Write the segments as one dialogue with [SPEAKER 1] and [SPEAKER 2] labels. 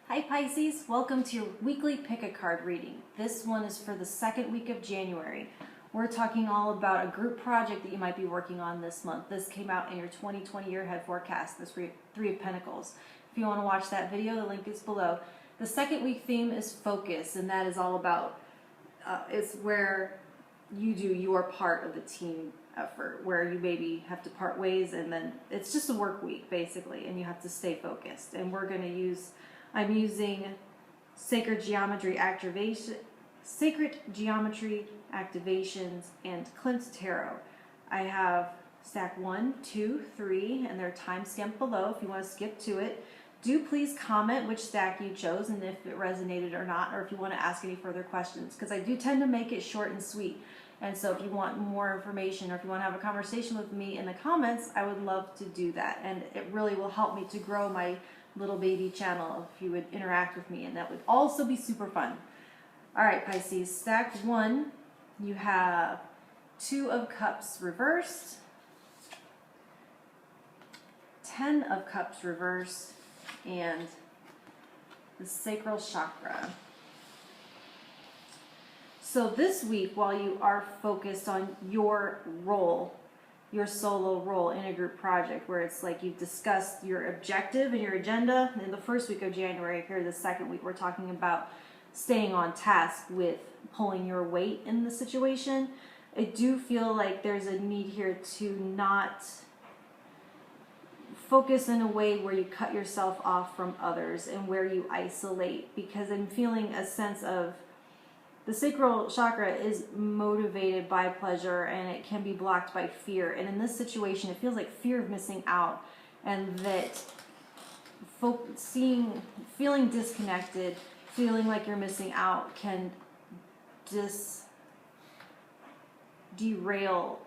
[SPEAKER 1] Hi Pisces, welcome to your weekly pick a card reading. This one is for the second week of January. We're talking all about a group project that you might be working on this month. This came out in your 2020 year ahead forecast, this Three of Pentacles. If you want to watch that video, the link is below. The second week theme is focus, and that is all about, it's where you do your part of the team effort, where you maybe have to part ways, and then it's just a work week basically, and you have to stay focused. And we're going to use, I'm using Sacred Geometry Activations and Klimt Tarot. I have stack 1, 2, 3, and they're time-stamped below if you want to skip to it. Do please comment which stack you chose and if it resonated or not, or if you want to ask any further questions, because I do tend to make it short and sweet. And so if you want more information or if you want to have a conversation with me in the comments, I would love to do that. And it really will help me to grow my little baby channel if you would interact with me, and that would also be super fun. All right, Pisces, stack 1, you have 2 of Cups reversed, 10 of Cups reversed, and the sacral chakra. So this week, while you are focused on your role, your solo role in a group project, where it's like you've discussed your objective and your agenda in the first week of January, here the second week we're talking about staying on task with pulling your weight in the situation. I do feel like there's a need here to not focus in a way where you cut yourself off from others and where you isolate, because I'm feeling a sense of the sacral chakra is motivated by pleasure, and it can be blocked by fear. And in this situation, it feels like fear of missing out, and that feeling disconnected, feeling like you're missing out can derail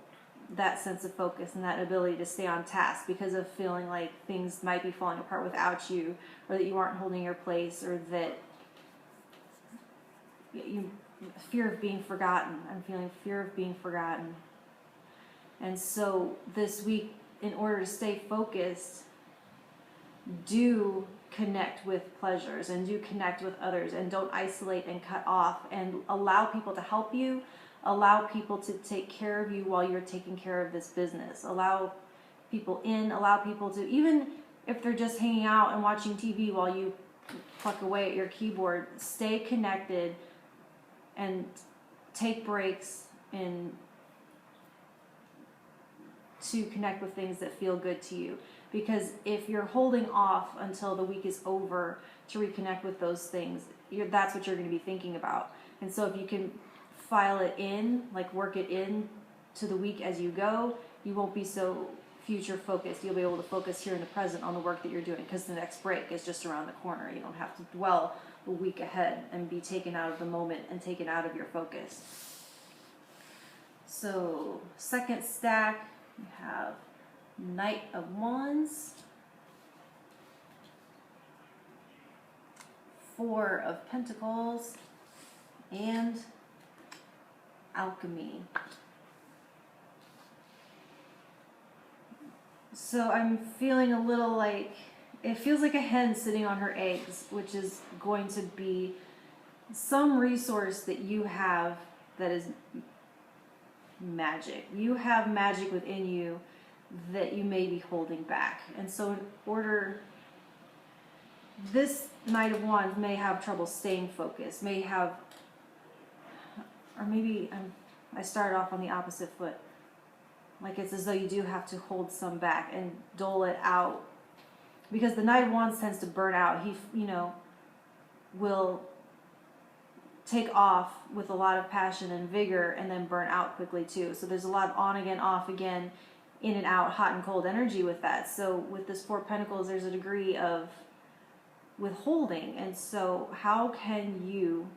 [SPEAKER 1] that sense of focus and that ability to stay on task, because of feeling like things might be falling apart without you, or that you aren't holding your place, or that fear of being forgotten. I'm feeling fear of being forgotten. And so this week, in order to stay focused, do connect with pleasures and do connect with others, and don't isolate and cut off, and allow people to help you, allow people to take care of you while you're taking care of this business. Allow people in, allow people to, even if they're just hanging out and watching TV while you pluck away at your keyboard, stay connected and take breaks and to connect with things that feel good to you. Because if you're holding off until the week is over to reconnect with those things, that's what you're going to be thinking about. And so if you can file it in, like work it in to the week as you go, you won't be so future focused. You'll be able to focus here in the present on the work that you're doing, because the next break is just around the corner. You don't have to dwell a week ahead and be taken out of the moment and taken out of your focus. So second stack, you have Knight of Wands, 4 of Pentacles, and Alchemy. So I'm feeling a little like, it feels like a hen sitting on her eggs, which is going to be some resource that you have that is magic. You have magic within you that you may be holding back. And so in order, this Knight of Wands may have trouble staying focused, may have, or maybe I started off on the opposite foot. Like it's as though you do have to hold some back and dole it out, because the Knight of Wands tends to burn out. He, will take off with a lot of passion and vigor and then burn out quickly too. So there's a lot of on again, off again, in and out, hot and cold energy with that. So with this 4 of Pentacles, there's a degree of withholding. And so how can you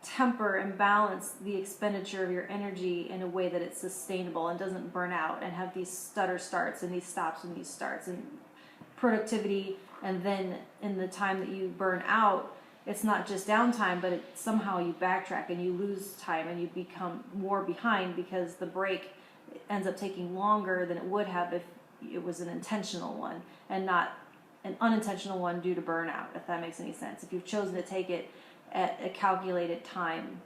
[SPEAKER 1] temper and balance the expenditure of your energy in a way that it's sustainable and doesn't burn out and have these stutter starts and these stops and these starts and productivity, and then in the time that you burn out, it's not just downtime, but somehow you backtrack and you lose time and you become more behind, because the break ends up taking longer than it would have if it was an intentional one and not an unintentional one due to burnout, if that makes any sense. If you've chosen to take it at a calculated time,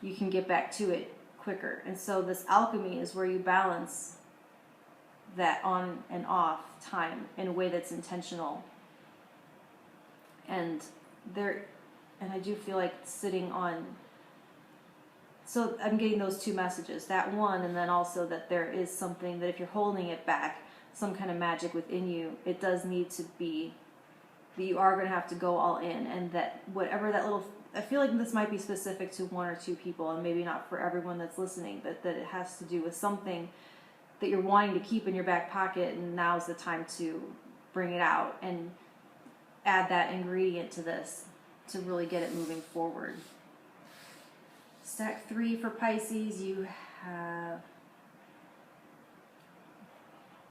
[SPEAKER 1] you can get back to it quicker. And so this alchemy is where you balance that on and off time in a way that's intentional. And I do feel like sitting on, so I'm getting those two messages, that one, and then also that there is something that if you're holding it back, some kind of magic within you, it does need to be that you are going to have to go all in, and that whatever that little, I feel like this might be specific to one or two people and maybe not for everyone that's listening, but that it has to do with something that you're wanting to keep in your back pocket, and now's the time to bring it out and add that ingredient to this to really get it moving forward. Stack 3 for Pisces, you have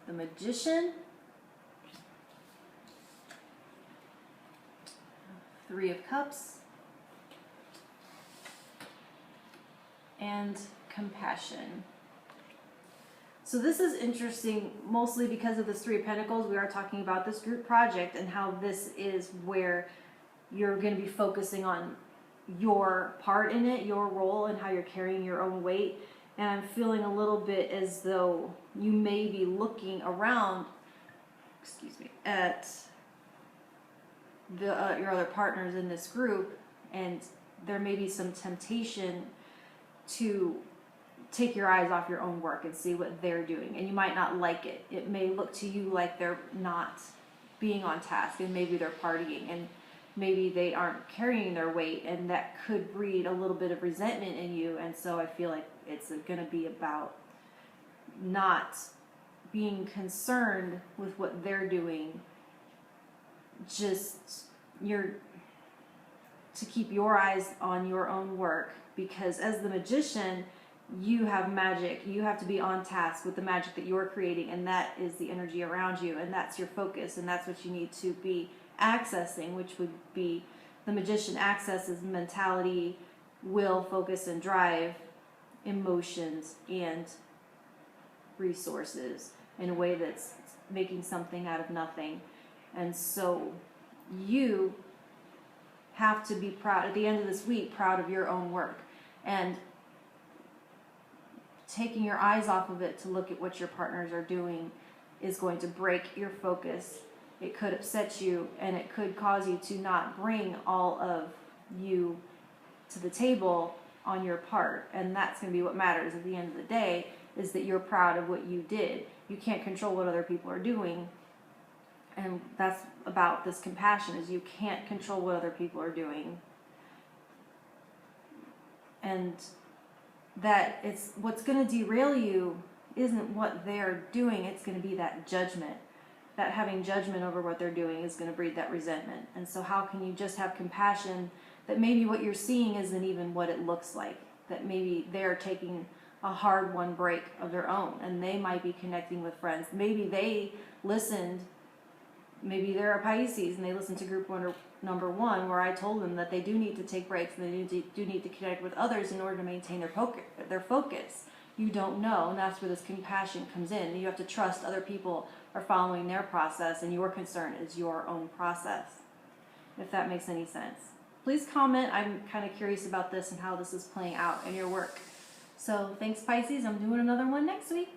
[SPEAKER 1] the Magician, 3 of Cups, and Compassion. So this is interesting, mostly because of this 3 of Pentacles. We are talking about this group project and how this is where you're going to be focusing on your part in it, your role, and how you're carrying your own weight. And I'm feeling a little bit as though you may be looking around, at your other partners in this group, and there may be some temptation to take your eyes off your own work and see what they're doing, and you might not like it. It may look to you like they're not being on task, and maybe they're partying, and maybe they aren't carrying their weight, and that could breed a little bit of resentment in you. And so I feel like it's going to be about not being concerned with what they're doing, just to keep your eyes on your own work, because as the Magician, you have magic. You have to be on task with the magic that you're creating, and that is the energy around you, and that's your focus, and that's what you need to be accessing, which would be the Magician accesses mentality, will, focus, and drive, emotions, and resources in a way that's making something out of nothing. And so you have to be proud, at the end of this week, proud of your own work, and taking your eyes off of it to look at what your partners are doing is going to break your focus. It could upset you, and it could cause you to not bring all of you to the table on your part. And that's going to be what matters at the end of the day, is that you're proud of what you did. You can't control what other people are doing. And that's about this compassion, is you can't control what other people are doing. And that it's what's going to derail you isn't what they're doing, it's going to be that judgment. That having judgment over what they're doing is going to breed that resentment. And so how can you just have compassion that maybe what you're seeing isn't even what it looks like, that maybe they're taking a hard-won break of their own, and they might be connecting with friends. Maybe they listened, maybe they're a Pisces and they listened to group number 1, where I told them that they do need to take breaks and they do need to connect with others in order to maintain their focus. You don't know, and that's where this compassion comes in. You have to trust other people are following their process, and your concern is your own process, if that makes any sense. Please comment. I'm kind of curious about this and how this is playing out in your work. So thanks, Pisces. I'm doing another one next week.